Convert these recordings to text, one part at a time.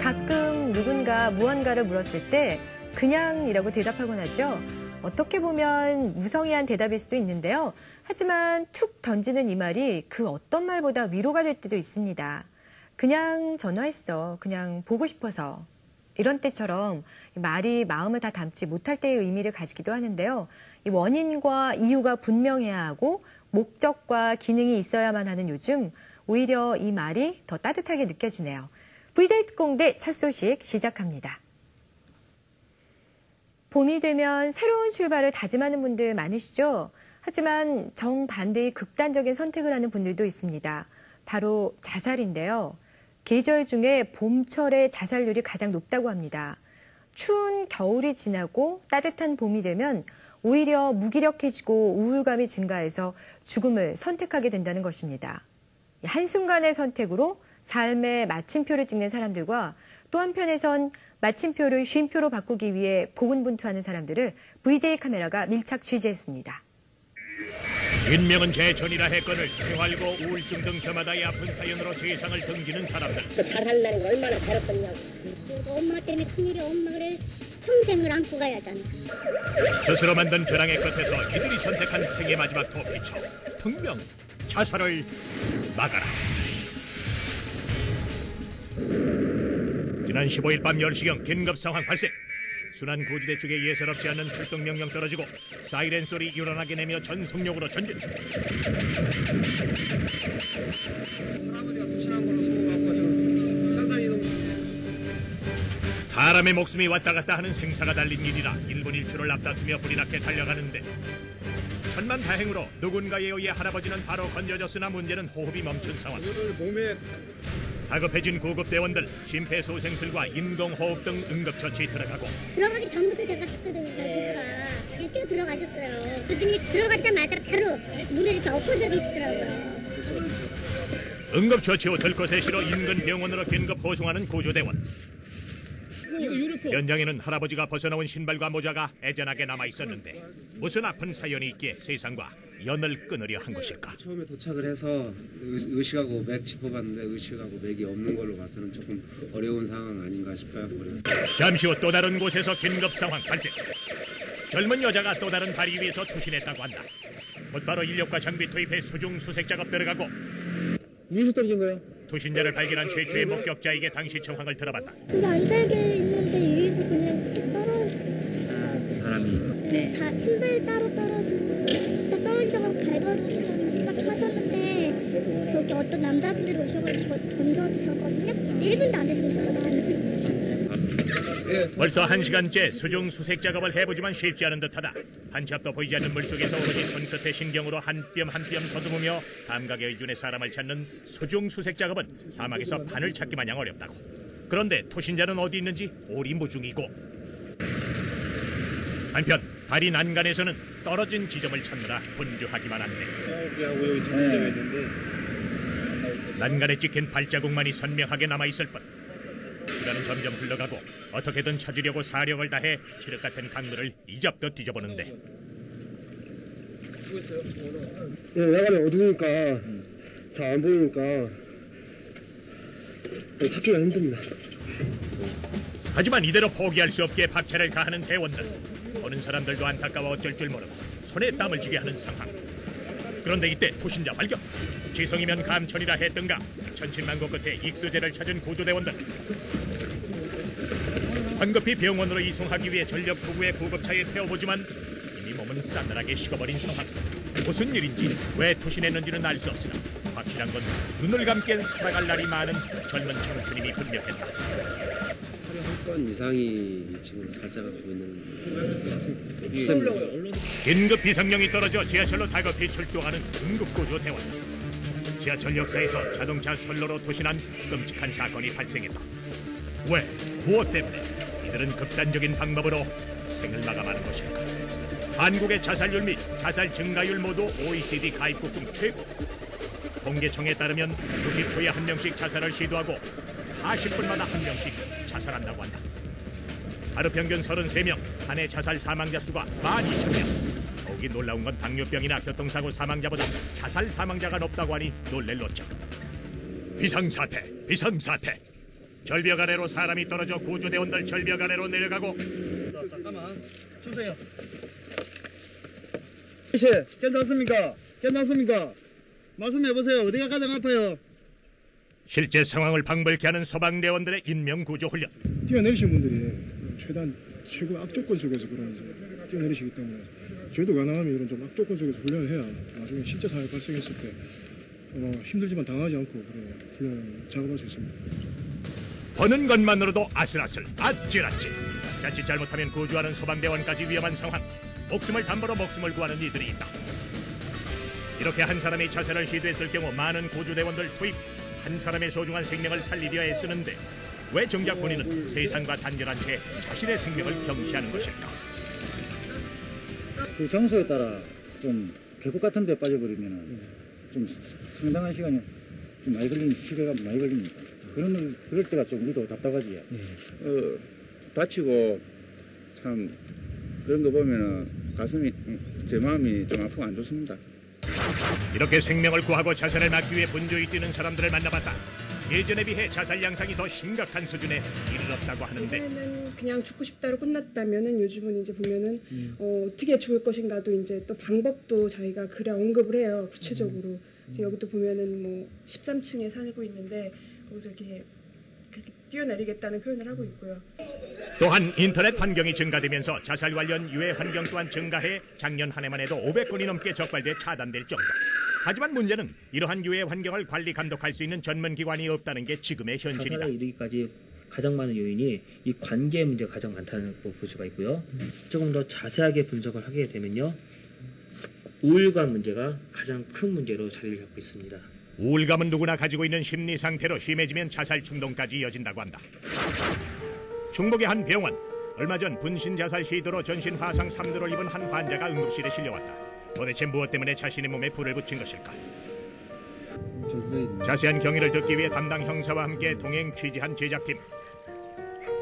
가끔 누군가 무언가를 물었을 때 그냥이라고 대답하곤 하죠. 어떻게 보면 무성의한 대답일 수도 있는데요. 하지만 툭 던지는 이 말이 그 어떤 말보다 위로가 될 때도 있습니다. 그냥 전화했어. 그냥 보고 싶어서. 이런 때처럼 말이 마음을 다 담지 못할 때의 의미를 가지기도 하는데요. 이 원인과 이유가 분명해야 하고 목적과 기능이 있어야만 하는 요즘 오히려 이 말이 더 따뜻하게 느껴지네요. VJ 특공대 첫 소식 시작합니다. 봄이 되면 새로운 출발을 다짐하는 분들 많으시죠? 하지만 정반대의 극단적인 선택을 하는 분들도 있습니다. 바로 자살인데요. 계절 중에 봄철의 자살률이 가장 높다고 합니다. 추운 겨울이 지나고 따뜻한 봄이 되면 오히려 무기력해지고 우울감이 증가해서 죽음을 선택하게 된다는 것입니다. 한순간의 선택으로 삶의 마침표를 찍는 사람들과 또 한편에선 마침표를 쉼표로 바꾸기 위해 고군분투하는 사람들을 VJ 카메라가 밀착 취재했습니다. 인명은 제천이라 했거늘 생활고 우울증 등 저마다의 아픈 사연으로 세상을 등지는 사람들. 자살나는 거 얼마나 괴롭겠냐고. 엄마 때문에 큰일이 엄마 그래 평생을 안고 가야 하잖아. 스스로 만든 벼랑의 끝에서 이들이 선택한 생의 마지막 도피처. 특명 자살을 막아라. 지난 15일 밤 10시경 긴급 상황 발생. 순환 구조대 쪽에 예사롭지 않은 출동 명령 떨어지고 사이렌 소리 요란하게 내며 전속력으로 전진. 할아버지가 투신한 걸로 소문받고 지금 상당히 이동. 사람의 목숨이 왔다 갔다 하는 생사가 달린 일이라 1분 1초를 앞다투며 불이 나게 달려가는데 천만다행으로 누군가에 의해 할아버지는 바로 건져졌으나 문제는 호흡이 멈춘 상황. 다급해진 구급대원들, 심폐소생술과 인공호흡 등 응급처치 들어가고 들어가기 전부터 제가 했거든요. 그러니까 뛰어 들어가셨어요. 그랬더니 들어가자마자 바로 물에 이렇게 엎어져 계시더라고요. 응급처치 후 들것에 실어 인근 병원으로 긴급 호송하는 구조대원. 현장에는 할아버지가 벗어나온 신발과 모자가 애잔하게 남아있었는데 무슨 아픈 사연이 있기에 세상과 연을 끊으려 한 것일까? 처음에 도착을 해서 의식하고 맥 짚어봤는데 의식하고 맥이 없는 걸로 봐서는 조금 어려운 상황 아닌가 싶어요. 잠시 후 또 다른 곳에서 긴급 상황 발생. 젊은 여자가 또 다른 다리 위에서 투신했다고 한다. 곧바로 인력과 장비 투입해 수중 수색 작업 들어가고 무슨 떨어진 거예요? 투신자를 발견한 최초의 목격자에게 당시 정황을 들어봤다. 그게 앉아게 있는데 위에서 그냥 떨어졌어요. 사람이? 네. 다 신발 따로 떨어지고 딱 떨어지셔서 밟아서 막 하셨는데 저기 어떤 남자분들이 오셔가지고 던져주셨거든요. 1분도 안 됐으니까 던졌어요. 벌써 1시간째 수중 수색 작업을 해보지만 쉽지 않은 듯하다. 한치 앞도 보이지 않는 물속에서 오로지 손끝의 신경으로 한 뼘 한 뼘 더듬으며 감각에 의존해 사람을 찾는 수중 수색 작업은 사막에서 판을 찾기 마냥 어렵다고. 그런데 투신자는 어디 있는지 오리무중이고 한편 다리 난간에서는 떨어진 지점을 찾느라 분주하기만 한데 난간에 찍힌 발자국만이 선명하게 남아있을 뿐 시간은 점점 흘러가고 어떻게든 찾으려고 사력을 다해 칠흑 같은 강물을 이잡듯 뒤져보는데 야간에 어두우니까 잘 안 보이니까 찾기가 힘듭니다. 하지만 이대로 포기할 수 없게 박차를 가하는 대원들. 보는 사람들도 안타까워 어쩔 줄 모르고 손에 땀을 쥐게 하는 상황. 그런데 이때 투신자 발견. 지성이면 감천이라 했던가 천신만고 끝에 익수제를 찾은 구조대원들. 황급히 병원으로 이송하기 위해 전력 도구의 구급차에 태워보지만 이미 몸은 싸늘하게 식어버린 상황. 무슨 일인지 왜 투신했는지는 알 수 없으나 확실한 건 눈을 감기엔 살아갈 날이 많은 젊은 청춘임이 분명했다. 하루에 한 건 이상이 지금 발생하고 있는 긴급 비상령이 떨어져 지하철로 다급히 출동하는 응급구조대원. 지하철 역사에서 자동차 선로로 투신한 끔찍한 사건이 발생했다. 왜? 무엇 때문에? 이들은 극단적인 방법으로 생을 마감하는 것일까? 한국의 자살률 및 자살 증가율 모두 OECD 가입국 중 최고. 통계청에 따르면 90초에 한 명씩 자살을 시도하고 40분마다 한 명씩 자살한다고 한다. 하루 평균 33명, 한 해 자살 사망자 수가 12,000명. 더욱이 놀라운 건 당뇨병이나 교통사고 사망자보다 자살 사망자가 높다고 하니 놀랄 노릇. 비상사태, 비상사태. 절벽 아래로 사람이 떨어져 구조대원들 절벽 아래로 내려가고 잠깐만 주세요. 씨, 괜찮습니까? 괜찮습니까? 말씀해보세요. 어디가 가장 아파요? 실제 상황을 방불케 하는 소방대원들의 인명구조 훈련. 뛰어내리신 분들이 최대한 최고 악조건 속에서 그런 이제 뛰어내리시기 때문에 저희도 가능하면 이런 좀 악조건 속에서 훈련을 해야 나중에 실제 상황이 발생했을 때 힘들지만 당하지 않고 그런 훈련 작업할 수 있습니다. 보는 것만으로도 아슬아슬, 아찔아찔. 자칫 잘못하면 구조하는 소방대원까지 위험한 상황. 목숨을 담보로 목숨을 구하는 이들이 있다. 이렇게 한 사람이 자살을 시도했을 경우 많은 구조대원들 투입, 한 사람의 소중한 생명을 살리려 애쓰는데 왜 정작 본인은 세상과 단절한 채 자신의 생명을 경시하는 것일까? 그 장소에 따라 좀 계곡 같은 데 빠져버리면 좀 상당한 시간이 좀 많이 걸리는 시간이 많이 걸립니다. 그럴 때가 좀 우리도 답답하지. 다치고 참 그런 거 보면은 가슴이 제 마음이 좀 아프고 안 좋습니다. 이렇게 생명을 구하고 자살을 막기 위해 분주히 뛰는 사람들을 만나봤다. 예전에 비해 자살 양상이 더 심각한 수준에 이르렀다고 하는데 예전에는 그냥 죽고 싶다로 끝났다면은 요즘은 이제 보면은 어떻게 죽을 것인가도 이제 또 방법도 저희가 글에 언급을 해요. 구체적으로. 그래서 여기도 보면은 뭐 13층에 살고 있는데 거기서 이렇게 그렇게 뛰어내리겠다는 표현을 하고 있고요. 또한 인터넷 환경이 증가되면서 자살 관련 유해 환경 또한 증가해 작년 한 해만 해도 500건이 넘게 적발돼 차단될 정도. 하지만 문제는 이러한 유해 환경을 관리 감독할 수 있는 전문기관이 없다는 게 지금의 현실이다. 자살에 이르기까지 가장 많은 요인이 이 관계 문제가 가장 많다는 걸 볼 수가 있고요. 조금 더 자세하게 분석을 하게 되면요, 우울감 문제가 가장 큰 문제로 자리를 잡고 있습니다. 우울감은 누구나 가지고 있는 심리 상태로 심해지면 자살 충동까지 이어진다고 한다. 중국의 한 병원, 얼마 전 분신 자살 시도로 전신 화상 3도를 입은 한 환자가 응급실에 실려왔다. 도대체 무엇 때문에 자신의 몸에 불을 붙인 것일까? 자세한 경위를 듣기 위해 담당 형사와 함께 동행 취재한 제작팀.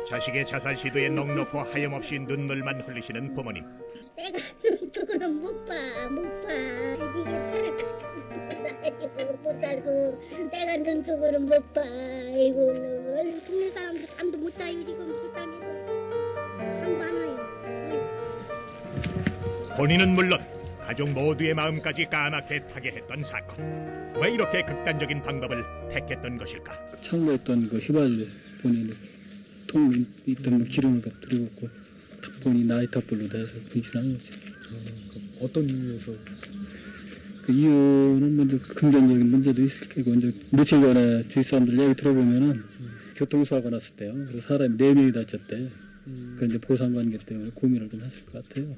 자식의 자살 시도에 넋놓고 하염없이 눈물만 흘리시는 부모님. 내가 눈쪽으로 못 봐. 이게 살아가지고 못 살고 내가 눈쪽으로 못 봐. 이거 동네 사람들 잠도 못 자요. 지금 못 자면서 잠도 안 와요. 본인은 물론 가족 모두의 마음까지 까맣게 타게 했던 사건. 왜 이렇게 극단적인 방법을 택했던 것일까? 창고에 있던 그 휘발유 본인이 통 있던 거 기름을 들이붓고 본인이 나이터불로 내서 분신한 거죠. 어떤 이유에서? 그 이유는 먼저 금전적인 문제도 있을 거고, 이제 며칠 전에 주위 사람들 얘기 들어보면은 교통사고가 났을 때요. 그래서 사람이 4명이 다쳤대. 그런데 보상관계 때문에 고민을 좀 했을 것 같아요.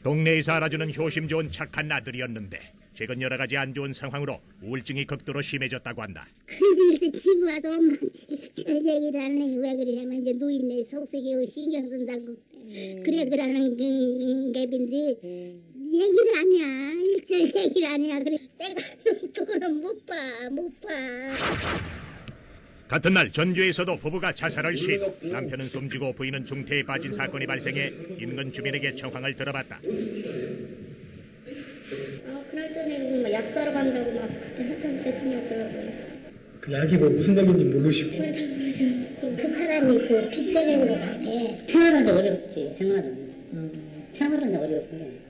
동네에서 알아주는 효심 좋은 착한 아들이었는데 최근 여러 가지 안 좋은 상황으로 우울증이 극도로 심해졌다고 한다. 그래서 집에 와서 엄마한테 별 얘기를 안 해. 왜 그러냐면 이제 노인네 속썩이고 신경 쓴다고. 그래 그러는 갭인데 얘기를 안 해. 일절 얘기를 안 해. 그래 내가 눈쪽으로 못 봐. 같은 날 전주에서도 부부가 자살을 시도. 남편은 숨지고 부인은 중태에 빠진 사건이 발생해 인근 주민에게 정황을 들어봤다. 그날 전에 약 사러 간다고 막 그때 한참 됐으더라고요. 그 약이 뭐 무슨 약인지 모르시고? 잘 모르겠어요. 그 사람이 그 빚져낸 것 같아. 생활은 어렵지. 생활은 어렵네.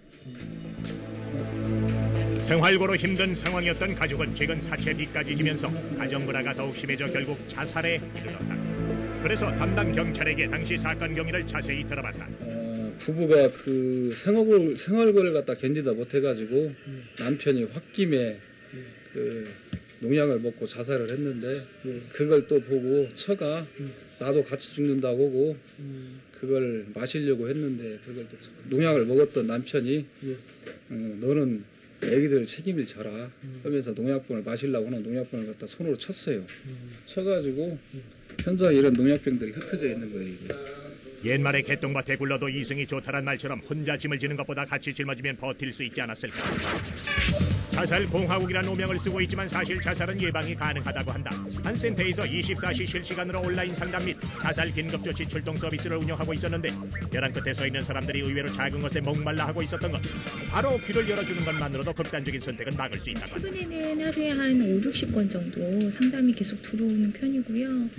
생활고로 힘든 상황이었던 가족은 최근 사채 빚까지 지면서 가정 불화가 더욱 심해져 결국 자살에 이르렀다고. 그래서 담당 경찰에게 당시 사건 경위를 자세히 들어봤다. 부부가 그 생활고를 갖다 견디다 못해가지고 남편이 홧김에 그 농약을 먹고 자살을 했는데 그걸 또 보고 처가 나도 같이 죽는다고 하고 그걸 마시려고 했는데 그걸 또 농약을 먹었던 남편이 너는 애기들 책임을 져라 하면서 농약병을 마시려고 하는 농약병을 갖다 손으로 쳤어요. 쳐가지고 현장에 이런 농약병들이 흩어져 있는 거예요. 이게. 옛말에 개똥밭에 굴러도 이승이 좋다란 말처럼 혼자 짐을 지는 것보다 같이 짊어지면 버틸 수 있지 않았을까. 자살 공화국이라는 오명을 쓰고 있지만 사실 자살은 예방이 가능하다고 한다. 한 센터에서 24시 실시간으로 온라인 상담 및 자살 긴급조치 출동 서비스를 운영하고 있었는데 벼랑 끝에 서 있는 사람들이 의외로 작은 것에 목말라 하고 있었던 것. 바로 귀를 열어주는 것만으로도 극단적인 선택은 막을 수 있다고 한다. 최근에는 하루에 한 5, 60건 정도 상담이 계속 들어오는 편이고요.